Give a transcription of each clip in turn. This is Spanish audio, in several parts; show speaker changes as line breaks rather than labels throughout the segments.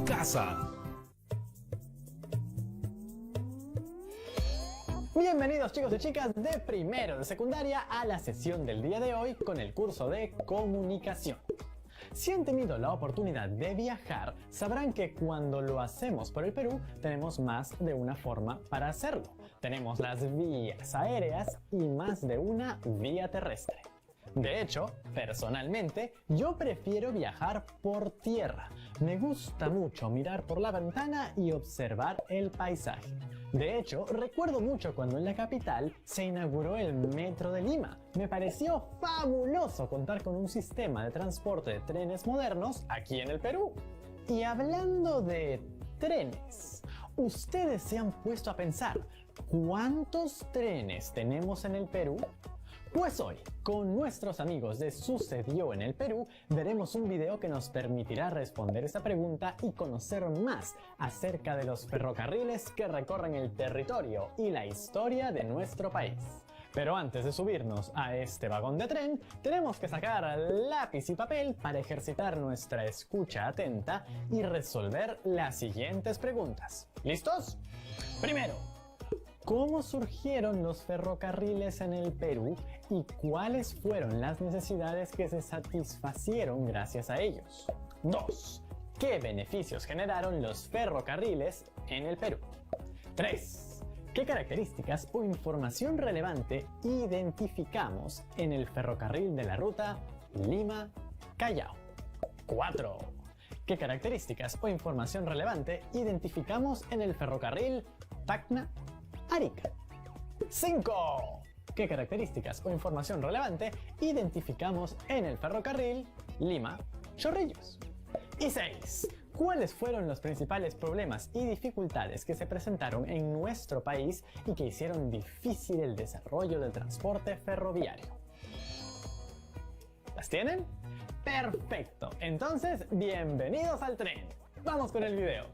casa.
Bienvenidos chicos y chicas de primero de secundaria a la sesión del día de hoy con el curso de comunicación. Si han tenido la oportunidad de viajar, sabrán que cuando lo hacemos por el Perú tenemos más de una forma para hacerlo. Tenemos las vías aéreas y más de una vía terrestre. De hecho, personalmente, yo prefiero viajar por tierra. Me gusta mucho mirar por la ventana y observar el paisaje. De hecho, recuerdo mucho cuando en la capital se inauguró el Metro de Lima. Me pareció fabuloso contar con un sistema de transporte de trenes modernos aquí en el Perú. Y hablando de trenes, ¿ustedes se han puesto a pensar cuántos trenes tenemos en el Perú? Pues hoy, con nuestros amigos de Sucedió en el Perú, veremos un video que nos permitirá responder esta pregunta y conocer más acerca de los ferrocarriles que recorren el territorio y la historia de nuestro país. Pero antes de subirnos a este vagón de tren, tenemos que sacar lápiz y papel para ejercitar nuestra escucha atenta y resolver las siguientes preguntas. ¿Listos? Primero, ¿cómo surgieron los ferrocarriles en el Perú y cuáles fueron las necesidades que se satisfacieron gracias a ellos? 2. ¿Qué beneficios generaron los ferrocarriles en el Perú? 3. ¿Qué características o información relevante identificamos en el ferrocarril de la ruta Lima-Callao? 4. ¿Qué características o información relevante identificamos en el ferrocarril Tacna-Arica? 5. ¿Qué características o información relevante identificamos en el ferrocarril Lima-Chorrillos? Y 6. ¿Cuáles fueron los principales problemas y dificultades que se presentaron en nuestro país y que hicieron difícil el desarrollo del transporte ferroviario? ¿Las tienen? ¡Perfecto! Entonces, bienvenidos al tren. ¡Vamos con el video!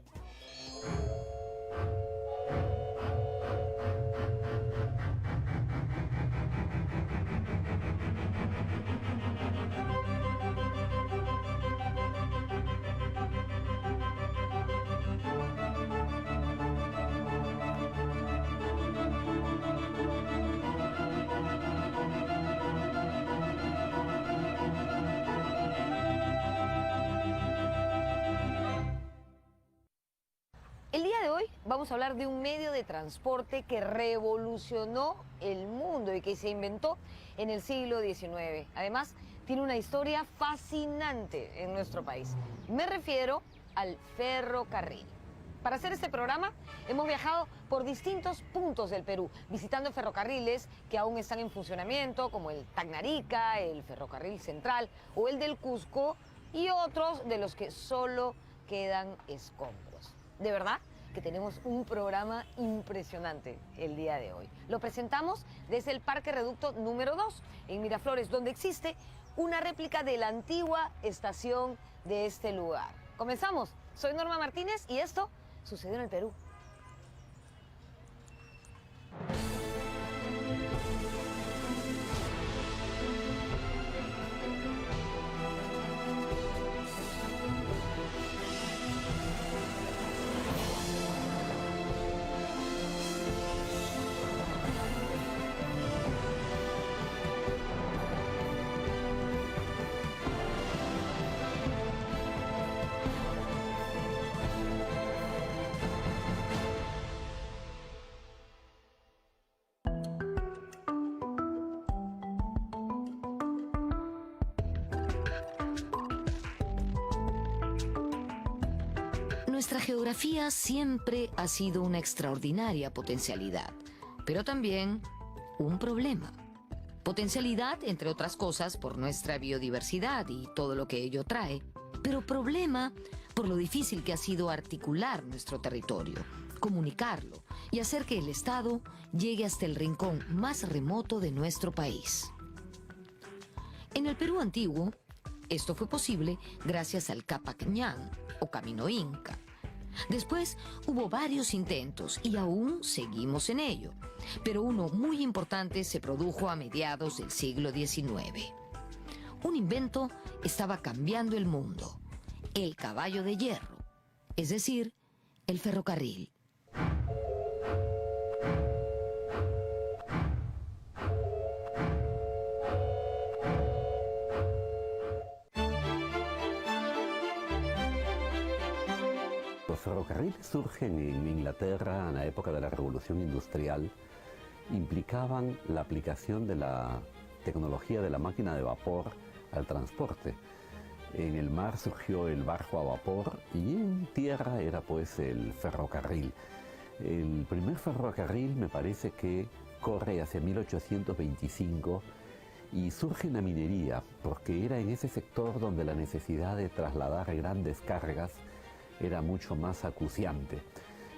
El día de hoy vamos a hablar de un medio de transporte que revolucionó el mundo y que se inventó en el siglo XIX. Además, tiene una historia fascinante en nuestro país. Me refiero al ferrocarril. Para hacer este programa hemos viajado por distintos puntos del Perú, visitando ferrocarriles que aún están en funcionamiento, como el Tacna-Arica, el Ferrocarril Central o el del Cusco, y otros de los que solo quedan escombros. De verdad que tenemos un programa impresionante el día de hoy. Lo presentamos desde el Parque Reducto número 2 en Miraflores, donde existe una réplica de la antigua estación de este lugar. Comenzamos. Soy Norma Martínez y esto sucedió en el Perú.
Nuestra geografía siempre ha sido una extraordinaria potencialidad, pero también un problema. Potencialidad, entre otras cosas, por nuestra biodiversidad y todo lo que ello trae, pero problema por lo difícil que ha sido articular nuestro territorio, comunicarlo y hacer que el Estado llegue hasta el rincón más remoto de nuestro país. En el Perú antiguo, esto fue posible gracias al Capac Ñan, o Camino Inca. Después hubo varios intentos y aún seguimos en ello, pero uno muy importante se produjo a mediados del siglo XIX. Un invento estaba cambiando el mundo: el caballo de hierro. es decir, el ferrocarril.
Los ferrocarriles surgen en Inglaterra en la época de la Revolución Industrial. Implicaban la aplicación de la tecnología de la máquina de vapor al transporte. En el mar surgió el barco a vapor y en tierra era pues el ferrocarril. El primer ferrocarril me parece que corre hacia 1825 y surge en la minería, porque era en ese sector donde la necesidad de trasladar grandes cargas era mucho más acuciante.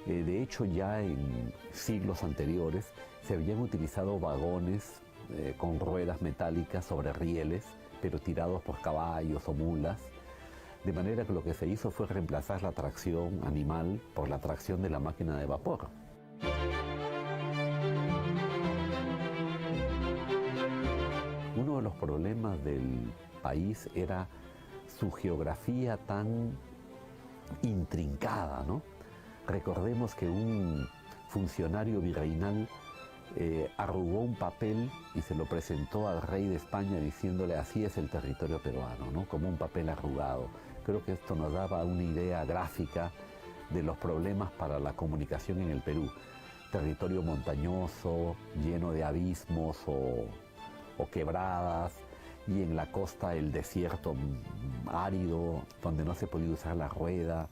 De hecho, ya en siglos anteriores se habían utilizado vagones con ruedas metálicas sobre rieles, pero tirados por caballos o mulas, de manera que lo que se hizo fue reemplazar la tracción animal por la tracción de la máquina de vapor. Uno de los problemas del país era su geografía tan intrincada, ¿no? Recordemos que un funcionario virreinal arrugó un papel y se lo presentó al rey de España diciéndole: así es el territorio peruano, ¿no? Como un papel arrugado. Creo que esto nos daba una idea gráfica de los problemas para la comunicación en el Perú. Territorio montañoso, lleno de abismos o quebradas, y en la costa el desierto árido, donde no se podía usar la rueda.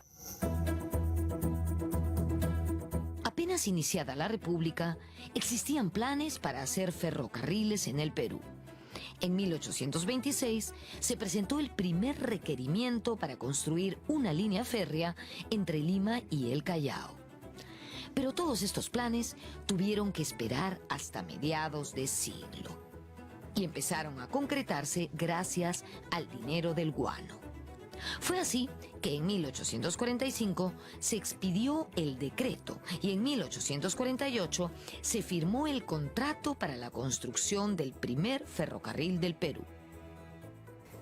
Apenas iniciada la República, existían planes para hacer ferrocarriles en el Perú. En 1826 se presentó el primer requerimiento para construir una línea férrea entre Lima y el Callao. Pero todos estos planes tuvieron que esperar hasta mediados de siglo y empezaron a concretarse gracias al dinero del guano. Fue así que en 1845 se expidió el decreto y en 1848 se firmó el contrato para la construcción del primer ferrocarril del Perú.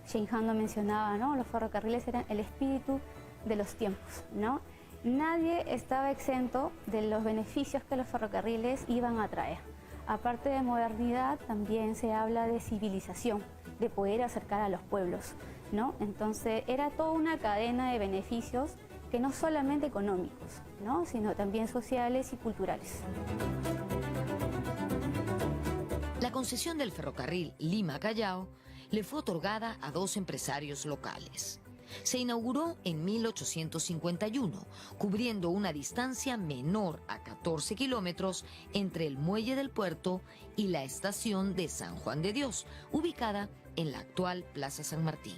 Jane Hand mencionaba, ¿no? Los ferrocarriles eran el espíritu de los tiempos, ¿no? Nadie estaba exento de los beneficios que los ferrocarriles iban a traer. Aparte de modernidad, también se habla de civilización, de poder acercar a los pueblos, ¿no? Entonces era toda una cadena de beneficios que no solamente económicos, ¿no? Sino también sociales y culturales.
La concesión del ferrocarril Lima-Callao le fue otorgada a dos empresarios locales. Se inauguró en 1851, cubriendo una distancia menor a 14 kilómetros entre el muelle del puerto y la estación de San Juan de Dios, ubicada en la actual Plaza San Martín.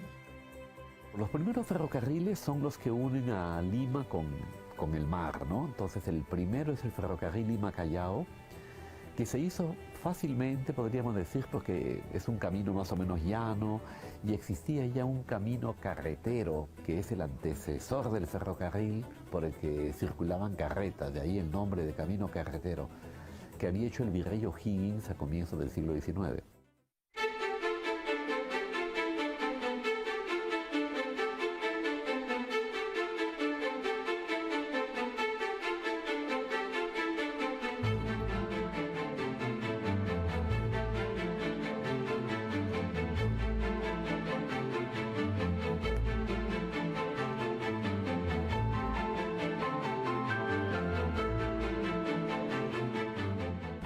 Los primeros ferrocarriles son los que unen a Lima con el mar, ¿no? Entonces el primero es el ferrocarril Lima-Callao, que se hizo fácilmente, podríamos decir, porque es un camino más o menos llano y existía ya un camino carretero que es el antecesor del ferrocarril por el que circulaban carretas, de ahí el nombre de camino carretero, que había hecho el virrey O'Higgins a comienzos del siglo XIX.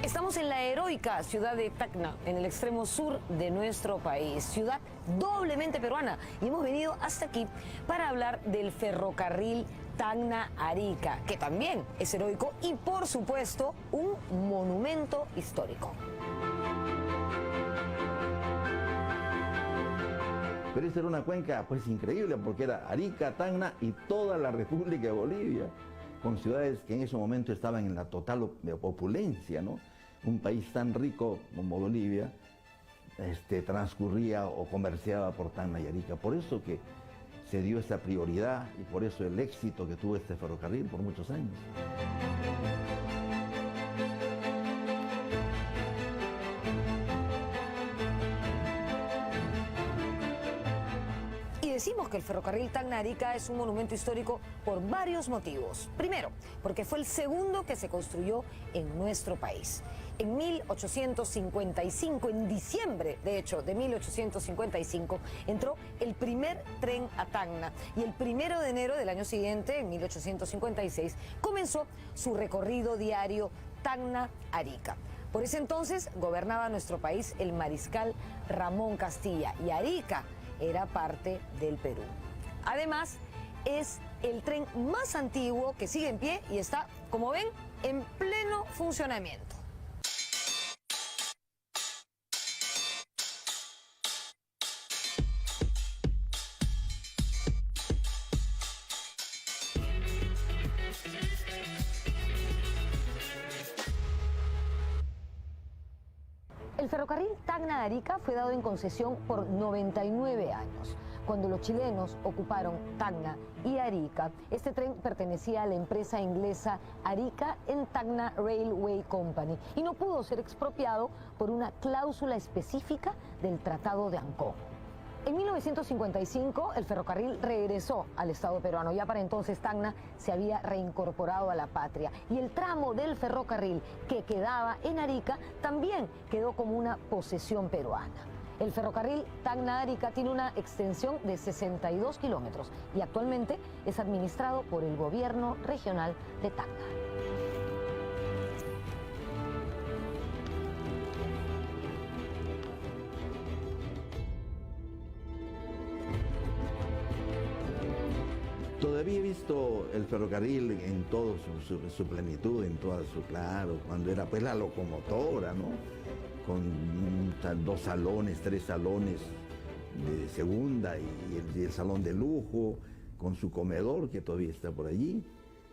Estamos en la heroica ciudad de Tacna, en el extremo sur de nuestro país, ciudad doblemente peruana, y hemos venido hasta aquí para hablar del ferrocarril Tacna-Arica, que también es heroico y, por supuesto, un monumento histórico.
Pero esta era una cuenca pues increíble, porque era Arica, Tacna y toda la República de Bolivia, con ciudades que en ese momento estaban en la total opulencia, ¿no? Un país tan rico como Bolivia transcurría o comerciaba por Tacna y Arica. Por eso que se dio esa prioridad y por eso el éxito que tuvo este ferrocarril por muchos años.
decimos que el ferrocarril Tacna-Arica es un monumento histórico por varios motivos. Primero, porque fue el segundo que se construyó en nuestro país. En 1855, en diciembre, de hecho, de 1855, entró el primer tren a Tacna y el 1 de enero del año siguiente, en 1856, comenzó su recorrido diario Tacna-Arica. Por ese entonces gobernaba nuestro país el mariscal Ramón Castilla y Arica era parte del Perú. Además, es el tren más antiguo que sigue en pie y está, como ven, en pleno funcionamiento. El ferrocarril Tacna-Arica fue dado en concesión por 99 años. Cuando los chilenos ocuparon Tacna y Arica, este tren pertenecía a la empresa inglesa Arica and Tacna Railway Company y no pudo ser expropiado por una cláusula específica del Tratado de Ancón. En 1955 el ferrocarril regresó al Estado peruano. Ya para entonces Tacna se había reincorporado a la patria y el tramo del ferrocarril que quedaba en Arica también quedó como una posesión peruana. El ferrocarril Tacna-Arica tiene una extensión de 62 kilómetros y actualmente es administrado por el gobierno regional de Tacna.
Todavía he visto el ferrocarril en toda su plenitud, en toda su, claro, cuando era pues la locomotora, ¿no? Con 2 salones, 3 salones de segunda y el salón de lujo, con su comedor que todavía está por allí.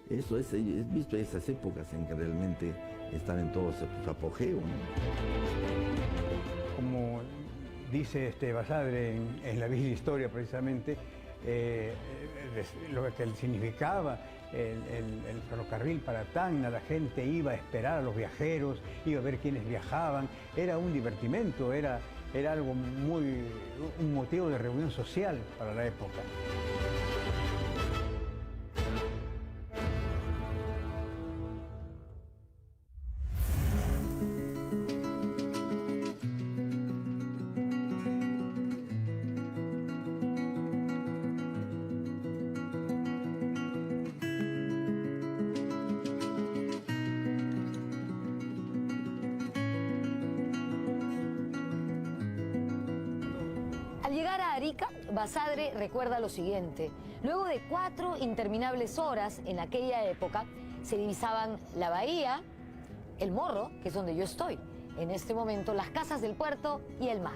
Eso es, he visto esas épocas en que realmente están en todo su apogeo, ¿no?
Como dice Basadre en La Vieja Historia precisamente, lo que significaba el ferrocarril para Tacna, la gente iba a esperar a los viajeros, iba a ver quiénes viajaban, era un divertimento, era algo un motivo de reunión social para la época.
Al llegar a Arica, Basadre recuerda lo siguiente. Luego de 4 interminables horas en aquella época, se divisaban la bahía, el Morro, que es donde yo estoy, en este momento, las casas del puerto y el mar.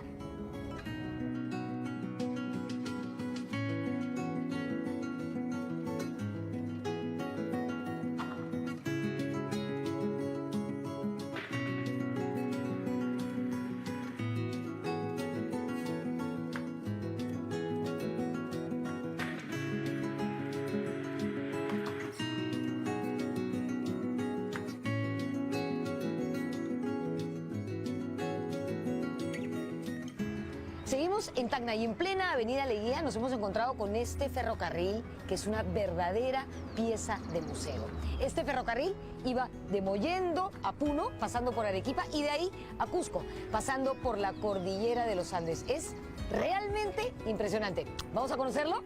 Seguimos en Tacna y en plena avenida Leguía nos hemos encontrado con este ferrocarril que es una verdadera pieza de museo. Este ferrocarril iba de Mollendo a Puno, pasando por Arequipa y de ahí a Cusco, pasando por la cordillera de los Andes. Es realmente impresionante. ¿Vamos a conocerlo?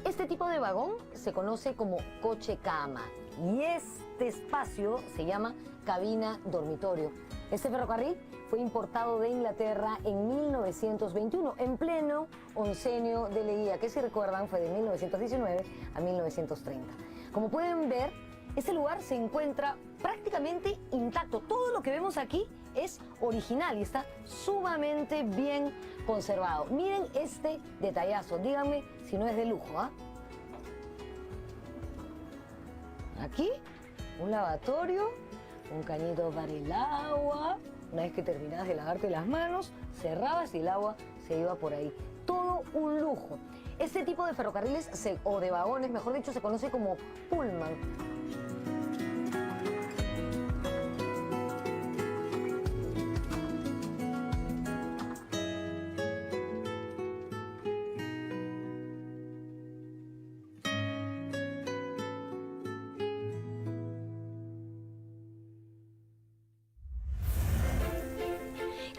Este tipo de vagón se conoce como coche cama y este espacio se llama cabina dormitorio. Este ferrocarril fue importado de Inglaterra en 1921, en pleno oncenio de Leguía, que si recuerdan fue de 1919 a 1930. Como pueden ver, este lugar se encuentra prácticamente intacto. Todo lo que vemos aquí es original y está sumamente bien conservado. Miren este detallazo, díganme si no es de lujo, ¿ah? Aquí, un lavatorio, un cañito para el agua, Una vez que terminabas de lavarte las manos, cerrabas y el agua se iba por ahí. Todo un lujo. Este tipo de ferrocarriles, o de vagones, mejor dicho, se conoce como pullman.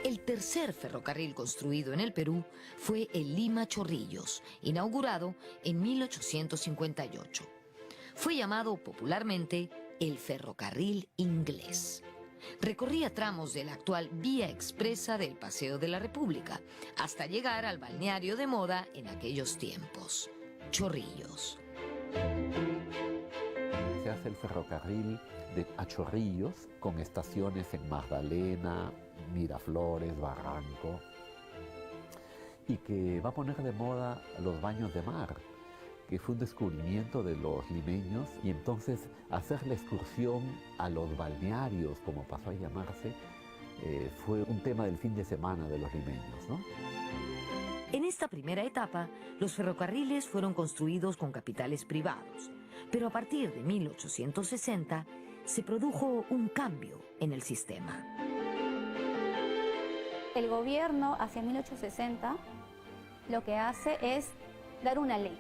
El tercer ferrocarril construido en el Perú fue el Lima-Chorrillos, inaugurado en 1858. Fue llamado popularmente el ferrocarril inglés. Recorría tramos de la actual vía expresa del Paseo de la República, hasta llegar al balneario de moda en aquellos tiempos, Chorrillos.
Se hace el ferrocarril a Chorrillos, con estaciones en Magdalena, Miraflores, Barranco, y que va a poner de moda los baños de mar, que fue un descubrimiento de los limeños, y entonces hacer la excursión a los balnearios, como pasó a llamarse, fue un tema del fin de semana de los limeños, ¿no?
En esta primera etapa, los ferrocarriles fueron construidos con capitales privados, pero a partir de 1860 se produjo un cambio en el sistema.
El gobierno hacia 1860 lo que hace es dar una ley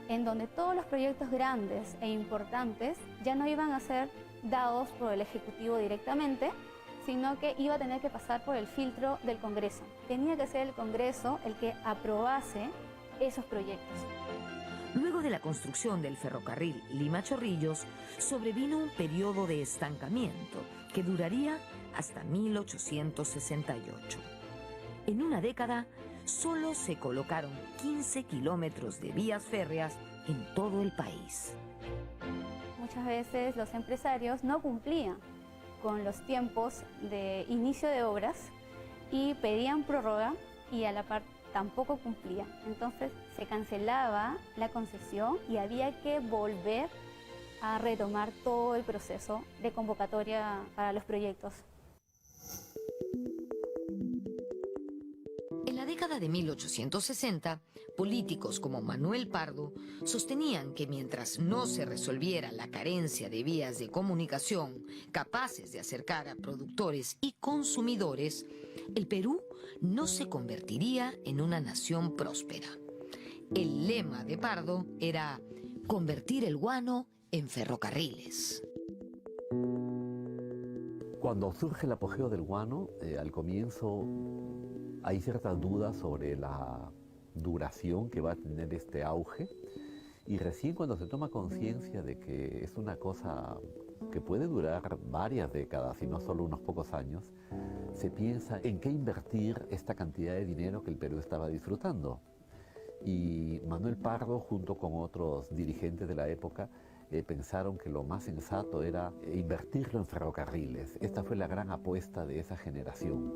en donde todos los proyectos grandes e importantes ya no iban a ser dados por el Ejecutivo directamente, sino que iba a tener que pasar por el filtro del Congreso. Tenía que ser el Congreso el que aprobase esos proyectos.
Luego de la construcción del ferrocarril Lima-Chorrillos, sobrevino un periodo de estancamiento que duraría hasta 1868. En una década, solo se colocaron 15 kilómetros de vías férreas en todo el país.
Muchas veces los empresarios no cumplían con los tiempos de inicio de obras y pedían prórroga y a la par tampoco cumplían. Entonces se cancelaba la concesión y había que volver a retomar todo el proceso de convocatoria para los proyectos.
En la década de 1860, políticos como Manuel Pardo sostenían que mientras no se resolviera la carencia de vías de comunicación capaces de acercar a productores y consumidores, el Perú no se convertiría en una nación próspera. El lema de Pardo era convertir el guano en ferrocarriles.
Cuando surge el apogeo del guano, al comienzo hay ciertas dudas sobre la duración que va a tener este auge, y recién cuando se toma conciencia de que es una cosa que puede durar varias décadas y no solo unos pocos años, se piensa en qué invertir esta cantidad de dinero que el Perú estaba disfrutando. Y Manuel Pardo, junto con otros dirigentes de la época, pensaron que lo más sensato era invertirlo en ferrocarriles. Esta fue la gran apuesta de esa generación.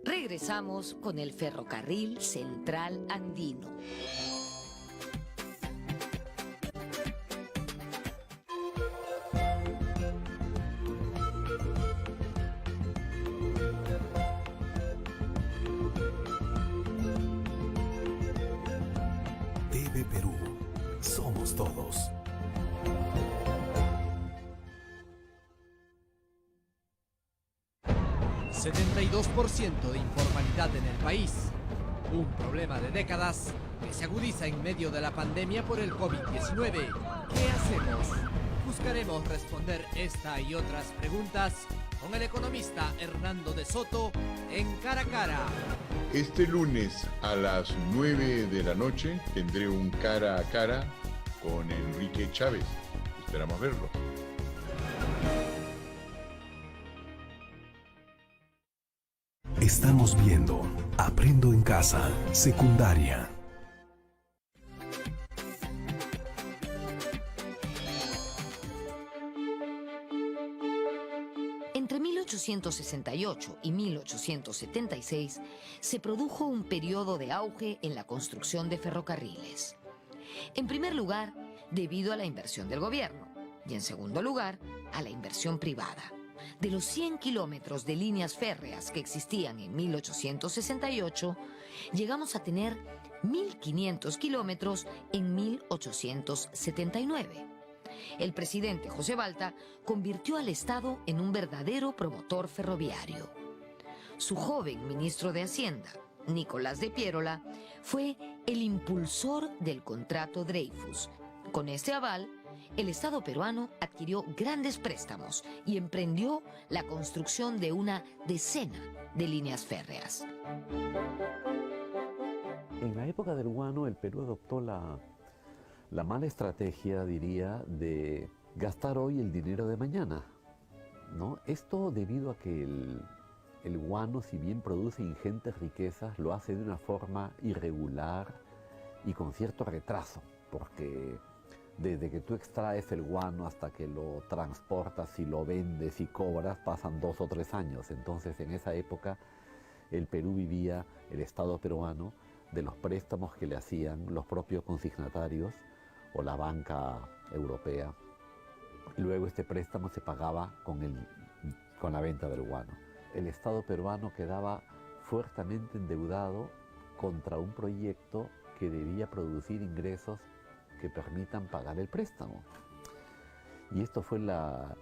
Regresamos con el Ferrocarril Central Andino.
TV Perú. Somos todos.
...72% de informalidad en el país. Un problema de décadas que se agudiza en medio de la pandemia por el COVID-19. ¿Qué hacemos? Buscaremos responder esta y otras preguntas con el economista Hernando de Soto en Cara a Cara.
Este lunes a las 9 de la noche tendré un Cara a Cara con Enrique Chávez. Esperamos verlo.
Estamos viendo Aprendo en Casa, secundaria.
Entre 1868 y 1876 se produjo un periodo de auge en la construcción de ferrocarriles. En primer lugar, debido a la inversión del gobierno y, en segundo lugar, a la inversión privada. De los 100 kilómetros de líneas férreas que existían en 1868, llegamos a tener 1.500 kilómetros en 1879. El presidente José Balta convirtió al Estado en un verdadero promotor ferroviario. Su joven ministro de Hacienda, Nicolás de Piérola, fue el impulsor del contrato Dreyfus. Con este aval, el Estado peruano adquirió grandes préstamos y emprendió la construcción de una decena de líneas férreas.
En la época del guano, el Perú adoptó la mala estrategia, diría, de gastar hoy el dinero de mañana, ¿no? Esto debido a que el guano, si bien produce ingentes riquezas, lo hace de una forma irregular y con cierto retraso, porque desde que tú extraes el guano hasta que lo transportas y lo vendes y cobras, pasan 2 o 3 años. Entonces, en esa época, el Perú vivía, el Estado peruano, de los préstamos que le hacían los propios consignatarios o la banca europea. Luego este préstamo se pagaba con la venta del guano. El Estado peruano quedaba fuertemente endeudado contra un proyecto que debía producir ingresos que permitan pagar el préstamo. Y esto fue la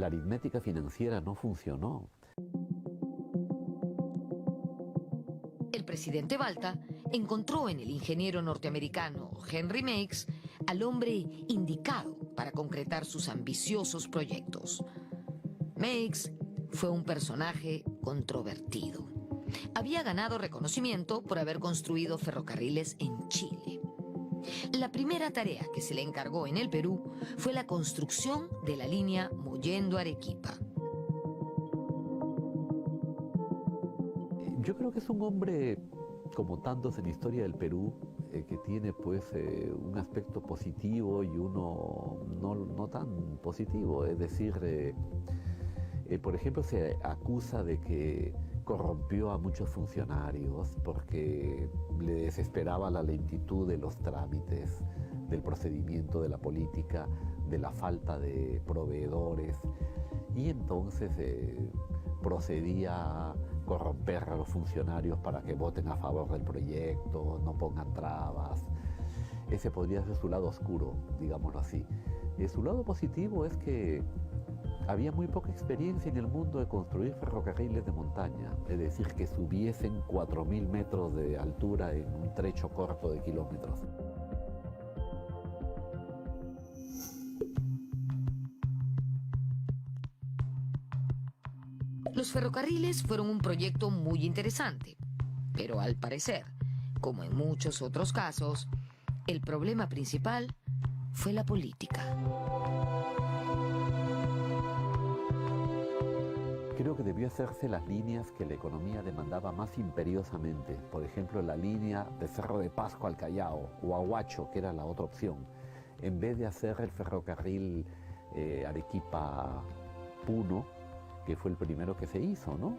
aritmética financiera no funcionó.
El presidente Balta encontró en el ingeniero norteamericano Henry Meigs al hombre indicado para concretar sus ambiciosos proyectos. Meigs fue un personaje controvertido. Había ganado reconocimiento por haber construido ferrocarriles en Chile. La primera tarea que se le encargó en el Perú fue la construcción de la línea Mollendo-Arequipa.
Yo creo que es un hombre, como tantos en la historia del Perú, que tiene pues un aspecto positivo y uno no tan positivo. Es decir, por ejemplo, se acusa de que corrompió a muchos funcionarios porque le desesperaba la lentitud de los trámites, del procedimiento de la política, de la falta de proveedores, y entonces procedía a corromper a los funcionarios para que voten a favor del proyecto, no pongan trabas. Ese podría ser su lado oscuro, digámoslo así. Su lado positivo es que había muy poca experiencia en el mundo de construir ferrocarriles de montaña, es decir, que subiesen 4.000 metros de altura en un trecho corto de kilómetros.
Los ferrocarriles fueron un proyecto muy interesante, pero al parecer, como en muchos otros casos, el problema principal fue la política.
Creo que debió hacerse las líneas que la economía demandaba más imperiosamente. Por ejemplo, la línea de Cerro de Pasco al Callao o a Huacho, que era la otra opción, en vez de hacer el ferrocarril Arequipa-Puno, que fue el primero que se hizo, ¿no?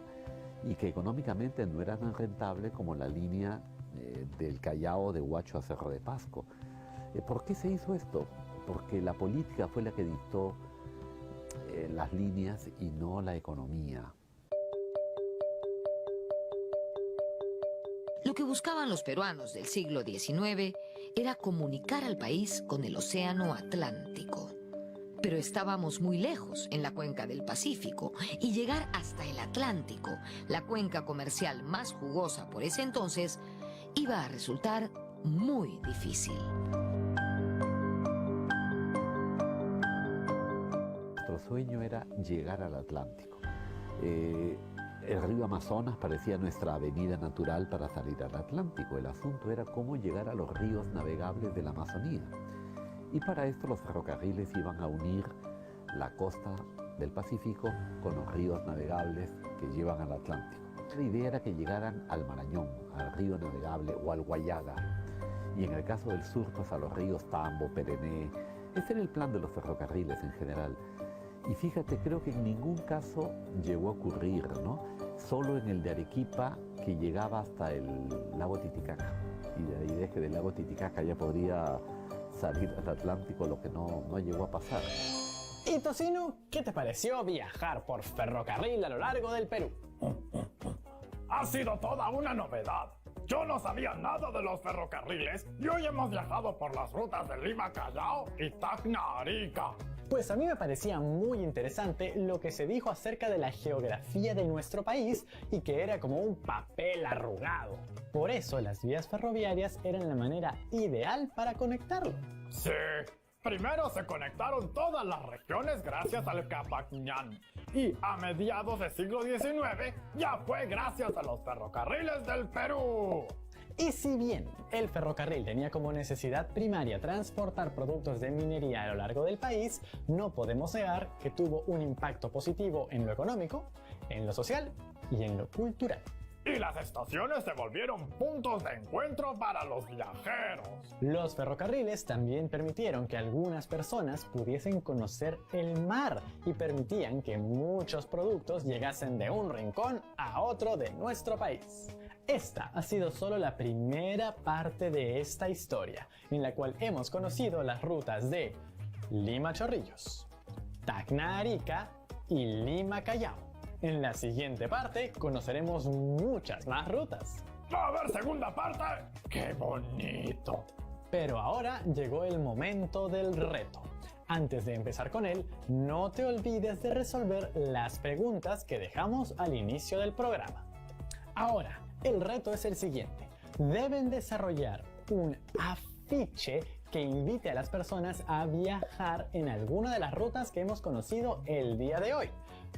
Y que económicamente no era tan rentable como la línea del Callao de Huacho a Cerro de Pasco. ¿Por qué se hizo esto? Porque la política fue la que dictó las líneas y no la economía.
Lo que buscaban los peruanos del siglo XIX era comunicar al país con el océano Atlántico. Pero estábamos muy lejos en la cuenca del Pacífico y llegar hasta el Atlántico, la cuenca comercial más jugosa por ese entonces, iba a resultar muy difícil.
Nuestro sueño era llegar al Atlántico. El río Amazonas parecía nuestra avenida natural para salir al Atlántico. El asunto era cómo llegar a los ríos navegables de la Amazonía. Y para esto los ferrocarriles iban a unir la costa del Pacífico con los ríos navegables que llevan al Atlántico. La idea era que llegaran al Marañón, al río navegable o al Guayaga. Y en el caso del sur, pues a los ríos Tambo, Perené. Ese era el plan de los ferrocarriles en general. Y fíjate, creo que en ningún caso llegó a ocurrir, ¿no? Solo en el de Arequipa, que llegaba hasta el lago Titicaca. Y la idea es que del lago Titicaca ya podría salir del Atlántico, lo que no llegó a pasar.
Y Tocino, ¿qué te pareció viajar por ferrocarril a lo largo del Perú?
Ha sido toda una novedad. Yo no sabía nada de los ferrocarriles y hoy hemos viajado por las rutas de Lima-Callao y Tacna-Arica.
Pues a mí me parecía muy interesante lo que se dijo acerca de la geografía de nuestro país y que era como un papel arrugado. Por eso las vías ferroviarias eran la manera ideal para conectarlo.
Sí, primero se conectaron todas las regiones gracias al Capacñán y a mediados del siglo XIX ya fue gracias a los ferrocarriles del Perú.
Y si bien el ferrocarril tenía como necesidad primaria transportar productos de minería a lo largo del país, no podemos negar que tuvo un impacto positivo en lo económico, en lo social y en lo cultural.
Y las estaciones se volvieron puntos de encuentro para los viajeros.
Los ferrocarriles también permitieron que algunas personas pudiesen conocer el mar y permitían que muchos productos llegasen de un rincón a otro de nuestro país. Esta ha sido solo la primera parte de esta historia, en la cual hemos conocido las rutas de Lima-Chorrillos, Tacna-Arica y Lima-Callao. En la siguiente parte conoceremos muchas más rutas.
¡Va a haber segunda parte! ¡Qué bonito!
Pero ahora llegó el momento del reto. Antes de empezar con él, no te olvides de resolver las preguntas que dejamos al inicio del programa. Ahora, el reto es el siguiente. Deben desarrollar un afiche que invite a las personas a viajar en alguna de las rutas que hemos conocido el día de hoy.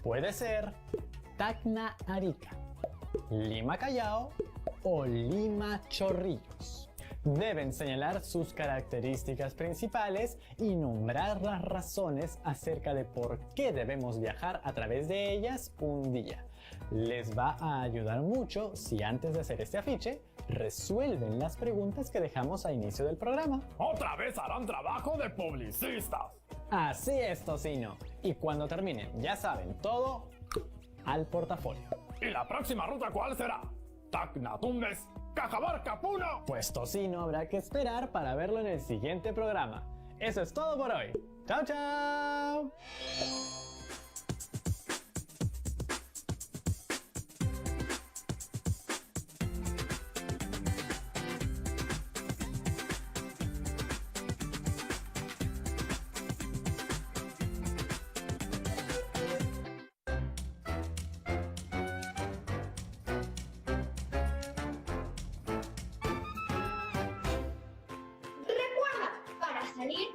Puede ser Tacna-Arica, Lima-Callao o Lima-Chorrillos. Deben señalar sus características principales y nombrar las razones acerca de por qué debemos viajar a través de ellas un día. Les va a ayudar mucho si antes de hacer este afiche resuelven las preguntas que dejamos a inicio del programa.
¡Otra vez harán trabajo de publicistas!
Así es, Tocino. Y cuando terminen, ya saben, todo al portafolio.
¿Y la próxima ruta cuál será? ¿Tacna-Tumbes? ¿Cajamarca, Puno?
Pues Tocino habrá que esperar para verlo en el siguiente programa. Eso es todo por hoy. ¡Chao, chao!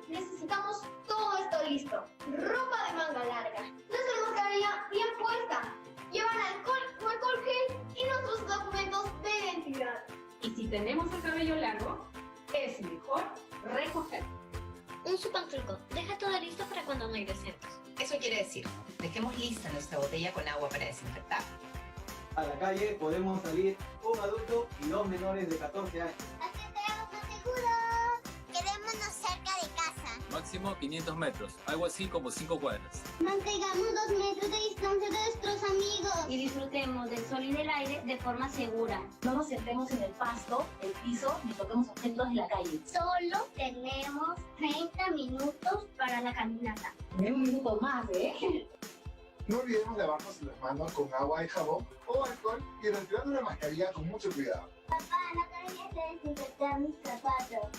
Necesitamos todo esto listo. Ropa de manga larga, nuestra mascarilla bien puesta, llevar alcohol o alcohol gel y nuestros documentos de identidad.
Y si tenemos el cabello largo, es mejor recoger.
Un super truco, deja todo listo para cuando regresemos.
Eso quiere decir, dejemos lista nuestra botella con agua para desinfectar.
A la calle podemos salir un adulto y 2 menores de 14 años.
Quedémonos cerca de casa.
Máximo 500 metros, algo así como 5 cuadras.
Mantengamos 2 metros de distancia de nuestros amigos.
Y disfrutemos del sol y del aire de forma segura.
No nos sentemos en el pasto, el piso, ni toquemos objetos de la calle.
Solo tenemos 30 minutos para la caminata.
Un minuto más, ¿eh?
No olvidemos lavarnos las manos con agua y jabón o alcohol y retirando la mascarilla con mucho cuidado.
Papá, no te olvides de desinfectar mis zapatos.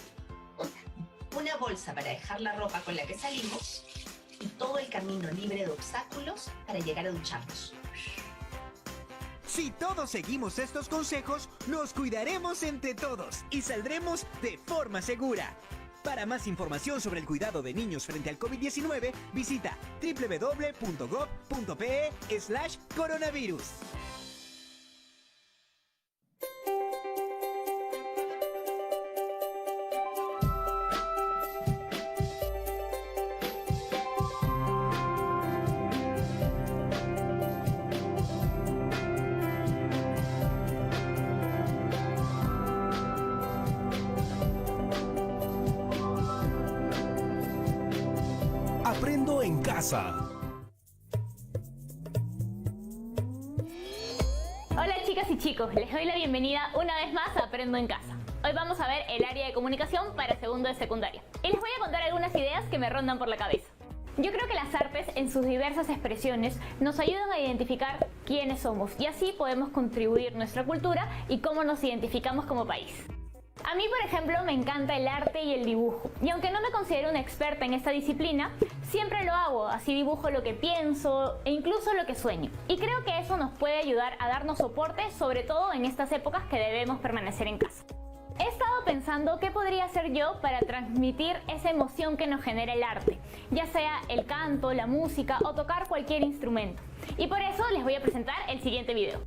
Una bolsa para dejar la ropa con la que salimos y todo el camino libre de obstáculos para llegar a ducharnos.
Si todos seguimos estos consejos, nos cuidaremos entre todos y saldremos de forma segura. Para más información sobre el cuidado de niños frente al COVID-19, visita www.gov.pe/coronavirus.
Aprendo en casa.
Hola chicas y chicos, les doy la bienvenida una vez más a Aprendo en Casa. Hoy vamos a ver el área de comunicación para segundo de secundaria. Y les voy a contar algunas ideas que me rondan por la cabeza. Yo creo que las artes en sus diversas expresiones nos ayudan a identificar quiénes somos y así podemos contribuir nuestra cultura y cómo nos identificamos como país. A mí, por ejemplo, me encanta el arte y el dibujo. Y aunque no me considero una experta en esta disciplina, siempre lo hago. Así dibujo lo que pienso e incluso lo que sueño. Y creo que eso nos puede ayudar a darnos soporte, sobre todo en estas épocas que debemos permanecer en casa. He estado pensando qué podría hacer yo para transmitir esa emoción que nos genera el arte, ya sea el canto, la música o tocar cualquier instrumento. Y por eso les voy a presentar el siguiente video.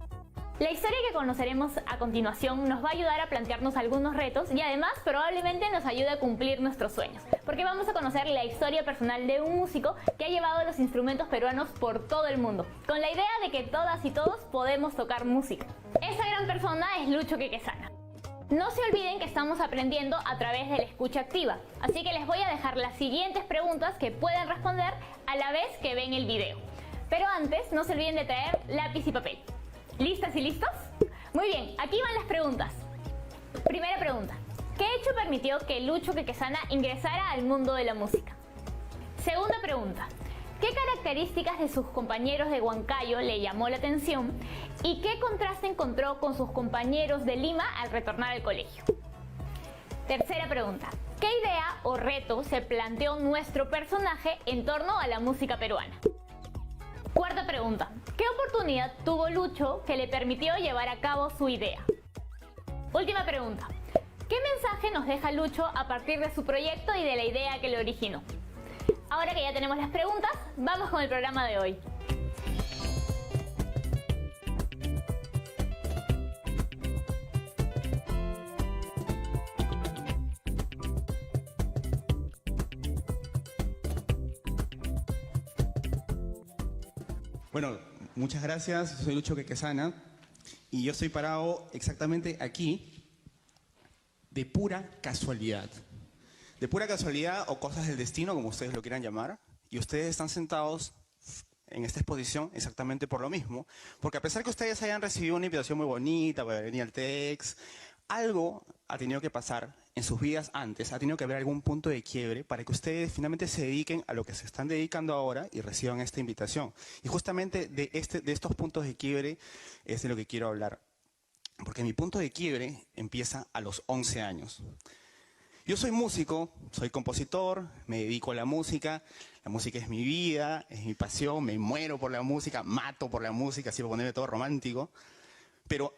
La historia que conoceremos a continuación nos va a ayudar a plantearnos algunos retos y además probablemente nos ayude a cumplir nuestros sueños, porque vamos a conocer la historia personal de un músico que ha llevado los instrumentos peruanos por todo el mundo, con la idea de que todas y todos podemos tocar música. Esa gran persona es Lucho Quequesana. No se olviden que estamos aprendiendo a través de la escucha activa, así que les voy a dejar las siguientes preguntas que pueden responder a la vez que ven el video. Pero antes, no se olviden de traer lápiz y papel. ¿Listas y listos? Muy bien, aquí van las preguntas. Primera pregunta. ¿Qué hecho permitió que Lucho Quequesana ingresara al mundo de la música? Segunda pregunta. ¿Qué características de sus compañeros de Huancayo le llamó la atención? ¿Y qué contraste encontró con sus compañeros de Lima al retornar al colegio? Tercera pregunta. ¿Qué idea o reto se planteó nuestro personaje en torno a la música peruana? Cuarta pregunta. ¿Qué oportunidad tuvo Lucho que le permitió llevar a cabo su idea? Última pregunta. ¿Qué mensaje nos deja Lucho a partir de su proyecto y de la idea que lo originó? Ahora que ya tenemos las preguntas, vamos con el programa de hoy.
Bueno, muchas gracias. Soy Lucho Quequesana y yo estoy parado exactamente aquí de pura casualidad. De pura casualidad o cosas del destino, como ustedes lo quieran llamar, y ustedes están sentados en esta exposición exactamente por lo mismo, porque a pesar que ustedes hayan recibido una invitación muy bonita para venir al TEDx, algo ha tenido que pasar en sus vidas antes, ha tenido que haber algún punto de quiebre para que ustedes finalmente se dediquen a lo que se están dedicando ahora y reciban esta invitación. Y justamente de estos puntos de quiebre es de lo que quiero hablar, porque mi punto de quiebre empieza a los 11 años. Yo soy músico, soy compositor, me dedico a la música es mi vida, es mi pasión, me muero por la música, mato por la música, así para ponerme todo romántico, pero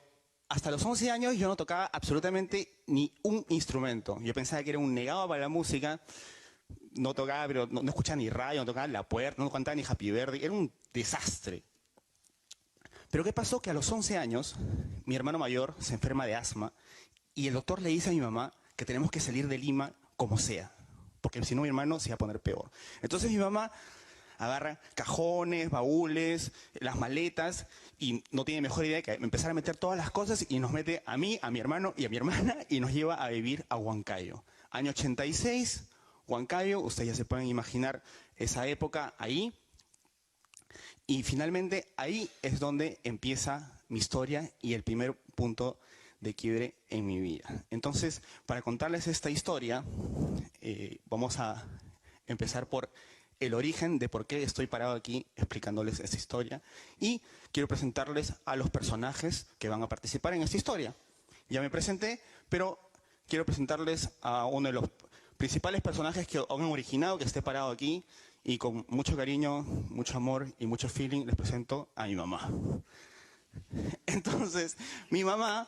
hasta los 11 años yo no tocaba absolutamente ni un instrumento. Yo pensaba que era un negado para la música, no tocaba, pero no escuchaba ni radio, no tocaba La Puerta, no cantaba ni Happy Birthday, era un desastre. Pero ¿qué pasó? Que a los 11 años mi hermano mayor se enferma de asma y el doctor le dice a mi mamá que tenemos que salir de Lima como sea, porque si no mi hermano se iba a poner peor. Entonces mi mamá agarra cajones, baúles, las maletas y no tiene mejor idea que empezar a meter todas las cosas y nos mete a mí, a mi hermano y a mi hermana y nos lleva a vivir a Huancayo. Año 86, Huancayo, ustedes ya se pueden imaginar esa época ahí. Y finalmente ahí es donde empieza mi historia y el primer punto de quiebre en mi vida. Entonces, para contarles esta historia, vamos a empezar por el origen de por qué estoy parado aquí explicándoles esta historia y quiero presentarles a los personajes que van a participar en esta historia. Ya me presenté, pero quiero presentarles a uno de los principales personajes que han originado que esté parado aquí y con mucho cariño, mucho amor y mucho feeling les presento a mi mamá. Entonces, mi mamá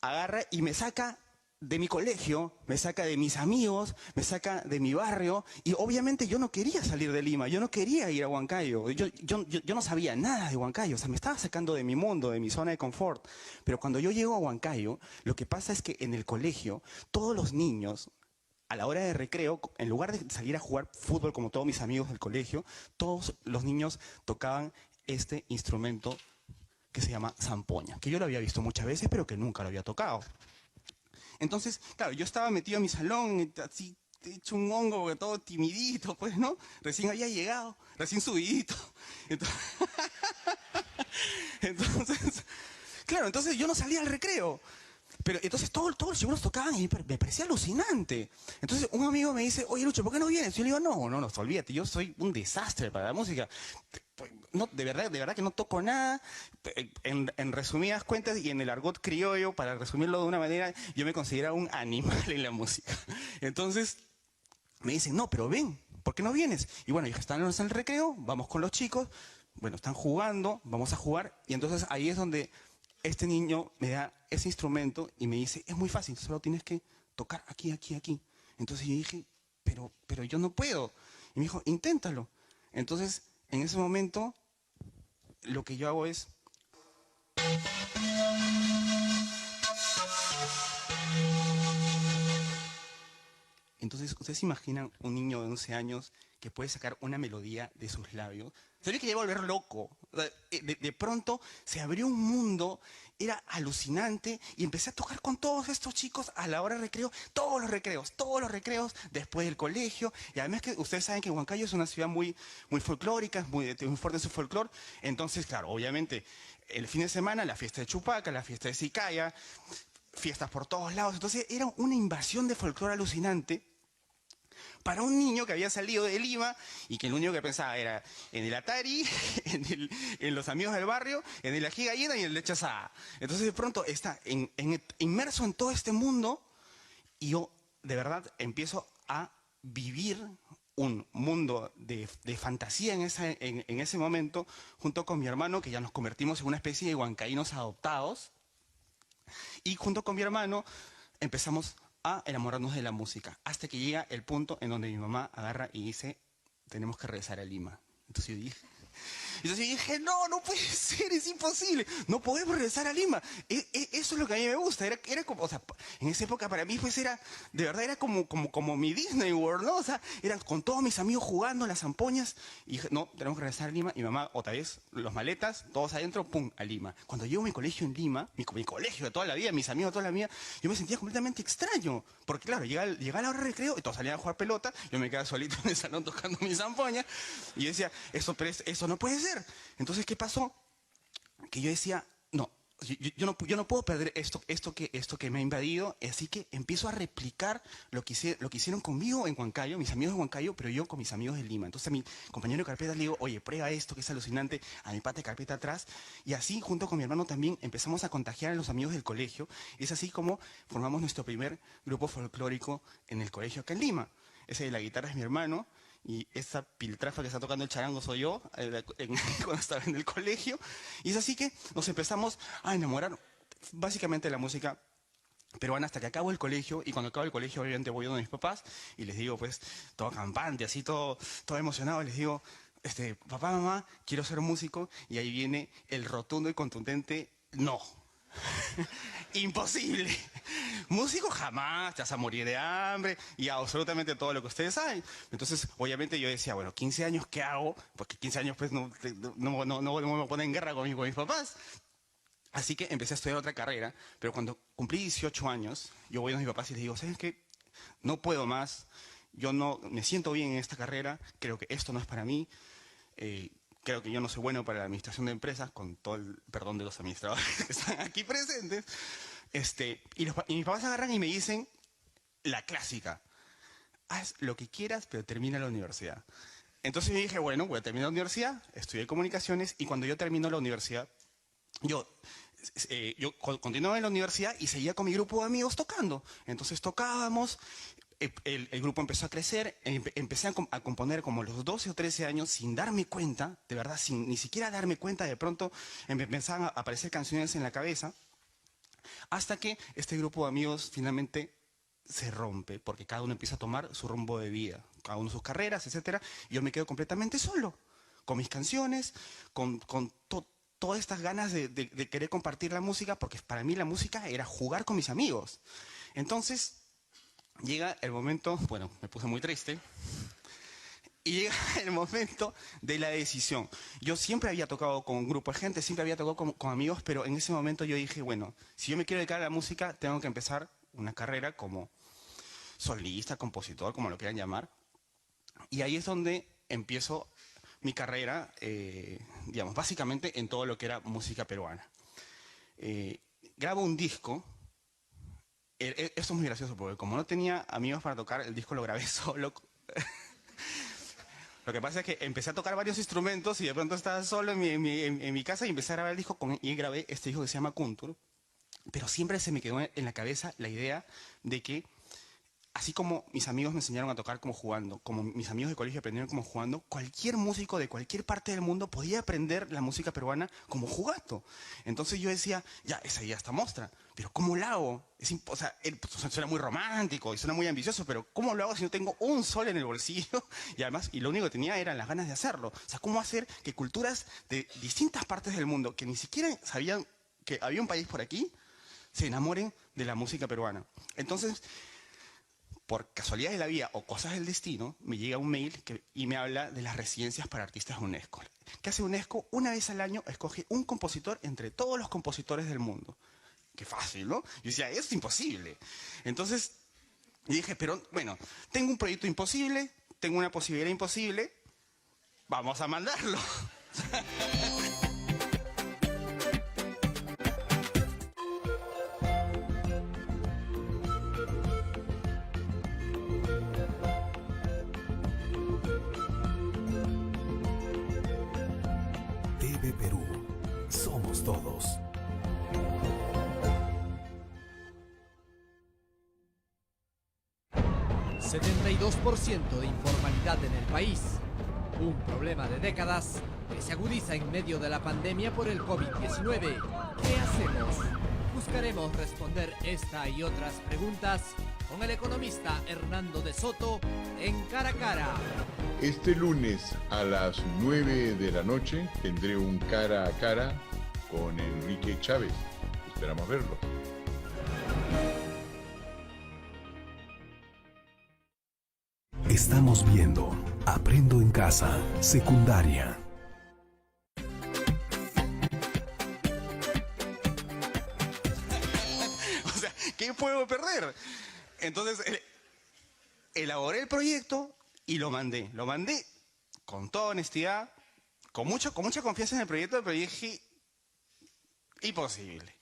agarra y me saca de mi colegio, me saca de mis amigos, me saca de mi barrio y obviamente yo no quería salir de Lima, yo no quería ir a Huancayo, yo no sabía nada de Huancayo, o sea, me estaba sacando de mi mundo, de mi zona de confort. Pero cuando yo llego a Huancayo, lo que pasa es que en el colegio, todos los niños, a la hora de recreo, en lugar de salir a jugar fútbol como todos mis amigos del colegio, todos los niños tocaban este instrumento que se llama zampoña, que yo lo había visto muchas veces, pero que nunca lo había tocado. Entonces, claro, yo estaba metido en mi salón, así, hecho un hongo, todo timidito, pues, ¿no? Recién había llegado, recién subidito. Entonces, claro, entonces yo no salía al recreo. Pero entonces todos los chibolos tocaban y me parecía alucinante. Entonces un amigo me dice, oye Lucho, ¿por qué no vienes? Yo le digo, no, olvídate, yo soy un desastre para la música. No, de verdad que no toco nada. En resumidas cuentas y en el argot criollo, para resumirlo de una manera, yo me consideraba un animal en la música. Entonces me dicen, no, pero ven, ¿por qué no vienes? Y bueno, ya están en el recreo, vamos con los chicos, bueno, están jugando, vamos a jugar, y entonces ahí es donde este niño me da ese instrumento y me dice, es muy fácil, solo tienes que tocar aquí, aquí, aquí. Entonces yo dije, pero yo no puedo. Y me dijo, inténtalo. Entonces, en ese momento, lo que yo hago es... Entonces, ¿ustedes se imaginan un niño de 11 años que puede sacar una melodía de sus labios? Se me quería volver loco. De pronto se abrió un mundo, era alucinante, y empecé a tocar con todos estos chicos a la hora de recreo, todos los recreos, después del colegio. Y además que ustedes saben que Huancayo es una ciudad muy folclórica, muy fuerte en su folclore. Entonces, claro, obviamente, el fin de semana, la fiesta de Chupaca, la fiesta de Sicaya, fiestas por todos lados. Entonces era una invasión de folclore alucinante para un niño que había salido de Lima y que lo único que pensaba era en el Atari, en los amigos del barrio, en el ají gallina y en el leche asada. Entonces de pronto está inmerso en todo este mundo y yo de verdad empiezo a vivir un mundo de fantasía en ese momento, junto con mi hermano, que ya nos convertimos en una especie de huancaínos adoptados, y junto con mi hermano empezamos a enamorarnos de la música, hasta que llega el punto en donde mi mamá agarra y dice, tenemos que regresar a Lima. Entonces yo dije, no puede ser, es imposible, no podemos regresar a Lima. Eso es lo que a mí me gusta, era como, o sea, en esa época para mí pues era, de verdad era como mi Disney World, ¿no? O sea, eran con todos mis amigos jugando las zampoñas, y dije, no, tenemos que regresar a Lima, y mi mamá otra vez, los maletas, todos adentro, pum, a Lima. Cuando llego a mi colegio en Lima, mi colegio de toda la vida, mis amigos de toda la vida, yo me sentía completamente extraño, porque claro, llega la hora de recreo, y todos salían a jugar pelota, yo me quedaba solito en el salón tocando mis zampoñas, y yo decía, eso no puede ser. Entonces, ¿qué pasó? Que yo decía, no, yo no puedo perder esto que me ha invadido, así que empiezo a replicar lo que hicieron conmigo en Huancayo, mis amigos de Huancayo, pero yo con mis amigos de Lima. Entonces a mi compañero de carpeta le digo, oye, prueba esto que es alucinante, a mi pata de carpeta atrás, y así junto con mi hermano también empezamos a contagiar a los amigos del colegio, y es así como formamos nuestro primer grupo folclórico en el colegio acá en Lima. Ese de la guitarra es mi hermano, y esa piltrafa que está tocando el charango soy yo, cuando estaba en el colegio. Y es así que nos empezamos a enamorar básicamente de la música peruana hasta que acabo el colegio. Y cuando acabo el colegio, obviamente voy donde mis papás y les digo, pues, todo campante, así, todo emocionado, les digo, papá, mamá, quiero ser músico. Y ahí viene el rotundo y contundente no. Imposible. Músico jamás, te vas a morir de hambre y absolutamente todo lo que ustedes saben. Entonces, obviamente yo decía, bueno, 15 años, ¿qué hago? Porque 15 años pues no me ponen en guerra con mis papás. Así que empecé a estudiar otra carrera, pero cuando cumplí 18 años, yo voy a mis papás y les digo, ¿sabes qué? No puedo más, yo no me siento bien en esta carrera, creo que esto no es para mí. Creo que yo no soy bueno para la administración de empresas, con todo el perdón de los administradores que están aquí presentes. Y mis papás agarran y me dicen la clásica, haz lo que quieras, pero termina la universidad. Entonces yo dije, bueno, voy a terminar la universidad, estudié comunicaciones, y cuando yo termino la universidad, yo continuaba en la universidad y seguía con mi grupo de amigos tocando. Entonces tocábamos. El grupo empezó a crecer, empecé a componer como a los 12 o 13 años sin darme cuenta, de verdad, sin ni siquiera darme cuenta, de pronto empezaban a aparecer canciones en la cabeza, hasta que este grupo de amigos finalmente se rompe, porque cada uno empieza a tomar su rumbo de vida, cada uno sus carreras, etc. Y yo me quedo completamente solo, con mis canciones, con todas estas ganas de querer compartir la música, porque para mí la música era jugar con mis amigos. Entonces llega el momento, bueno, me puse muy triste, y llega el momento de la decisión. Yo siempre había tocado con un grupo de gente, siempre había tocado con amigos, pero en ese momento yo dije, bueno, si yo me quiero dedicar a la música, tengo que empezar una carrera como solista, compositor, como lo quieran llamar. Y ahí es donde empiezo mi carrera, digamos, básicamente en todo lo que era música peruana. Grabo un disco esto es muy gracioso, porque como no tenía amigos para tocar, el disco lo grabé solo. Lo que pasa es que empecé a tocar varios instrumentos y de pronto estaba solo en mi casa y empecé a grabar el disco y grabé este disco que se llama Kuntur. Pero siempre se me quedó en la cabeza la idea de que, así como mis amigos me enseñaron a tocar como jugando, como mis amigos de colegio aprendieron como jugando, cualquier músico de cualquier parte del mundo podía aprender la música peruana como jugando. Entonces yo decía, ya, esa idea está mostra, pero ¿cómo la hago? O sea, suena muy romántico y suena muy ambicioso, pero ¿cómo lo hago si no tengo un sol en el bolsillo? Y además, y lo único que tenía eran las ganas de hacerlo. O sea, ¿cómo hacer que culturas de distintas partes del mundo, que ni siquiera sabían que había un país por aquí, se enamoren de la música peruana? Entonces, por casualidad de la vida o cosas del destino, me llega un mail y me habla de las residencias para artistas de UNESCO. ¿Qué hace UNESCO? Una vez al año escoge un compositor entre todos los compositores del mundo. Qué fácil, ¿no? Yo decía, es imposible. Entonces, dije, pero bueno, tengo un proyecto imposible, tengo una posibilidad imposible, vamos a mandarlo.
TV Perú. Somos todos.
...72% de informalidad en el país. Un problema de décadas que se agudiza en medio de la pandemia por el COVID-19. ¿Qué hacemos? Buscaremos responder esta y otras preguntas con el economista Hernando de Soto en Cara a Cara.
Este lunes a las 9 de la noche tendré un cara a cara con Enrique Chávez. Esperamos verlo.
Estamos viendo Aprendo en Casa, secundaria.
O sea, ¿qué puedo perder? Entonces, elaboré el proyecto y lo mandé. Lo mandé con toda honestidad, con mucha confianza en el proyecto, pero dije, imposible.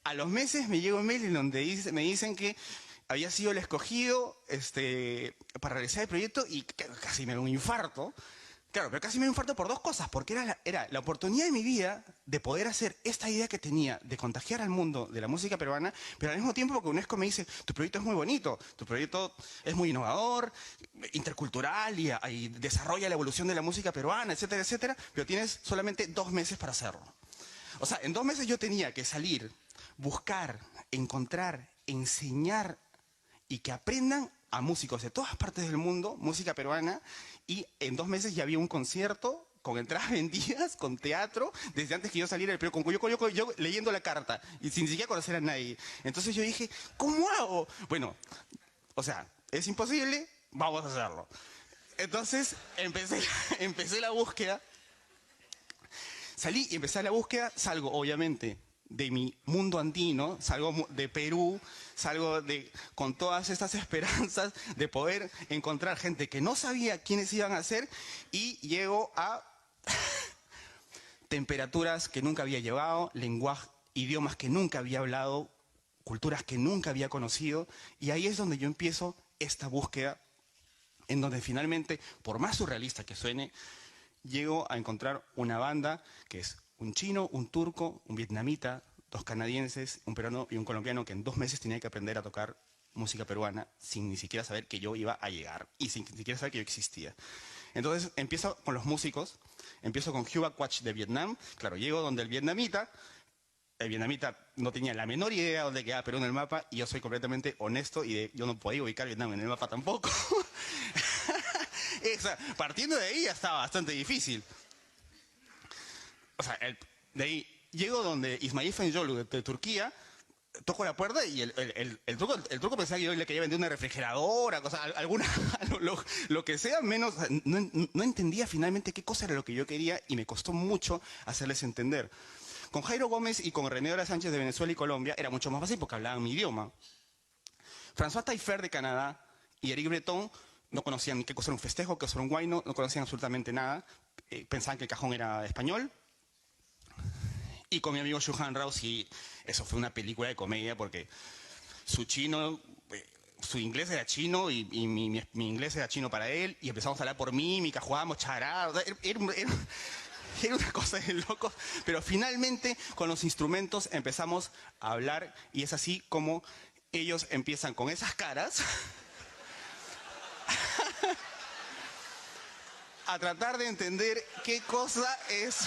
A los meses me llega un mail en donde me dicen que había sido el escogido para realizar el proyecto y casi me da un infarto. Claro, pero casi me da un infarto por dos cosas, porque era la oportunidad de mi vida de poder hacer esta idea que tenía de contagiar al mundo de la música peruana, pero al mismo tiempo porque UNESCO me dice, tu proyecto es muy bonito, tu proyecto es muy innovador, intercultural y desarrolla la evolución de la música peruana, etcétera, etcétera, pero tienes solamente 2 meses para hacerlo. O sea, en 2 meses yo tenía que salir, buscar, encontrar, enseñar y que aprendan a músicos de todas partes del mundo, música peruana, y en 2 meses ya había un concierto con entradas vendidas, con teatro, desde antes que yo saliera del periódico, yo leyendo la carta, y sin siquiera conocer a nadie. Entonces yo dije, ¿cómo hago? Bueno, o sea, es imposible, vamos a hacerlo. Entonces empecé la búsqueda, salí y empecé la búsqueda, salgo obviamente de mi mundo andino, salgo de Perú, salgo con todas estas esperanzas de poder encontrar gente que no sabía quiénes iban a ser y llego a temperaturas que nunca había llevado, lenguaje, idiomas que nunca había hablado, culturas que nunca había conocido y ahí es donde yo empiezo esta búsqueda en donde finalmente, por más surrealista que suene, llego a encontrar una banda que es un chino, un turco, un vietnamita, 2 canadienses, un peruano y un colombiano que en 2 meses tenía que aprender a tocar música peruana sin ni siquiera saber que yo iba a llegar y sin ni siquiera saber que yo existía. Entonces empiezo con los músicos, empiezo con Hubert Quach de Vietnam, claro, llego donde el vietnamita no tenía la menor idea de dónde quedaba Perú en el mapa y yo soy completamente honesto y yo no podía ubicar Vietnam en el mapa tampoco. Partiendo de ahí ya estaba bastante difícil. O sea, de ahí llego donde Ismail Fenyolu de Turquía, toco la puerta y el truco pensaba que yo le quería vender una refrigeradora, lo que sea, menos, no entendía finalmente qué cosa era lo que yo quería y me costó mucho hacerles entender. Con Jairo Gómez y con René Dora Sánchez de Venezuela y Colombia era mucho más fácil porque hablaban mi idioma. François Taillefer de Canadá y Eric Breton no conocían ni qué cosa era un festejo, qué cosa era un guayno, no conocían absolutamente nada, pensaban que el cajón era español. Y con mi amigo Johan Raus, y eso fue una película de comedia porque su chino, su inglés era chino y mi inglés era chino para él, y empezamos a hablar por mímica, jugábamos charada, era una cosa de locos, pero finalmente con los instrumentos empezamos a hablar, y es así como ellos empiezan con esas caras a tratar de entender qué cosa es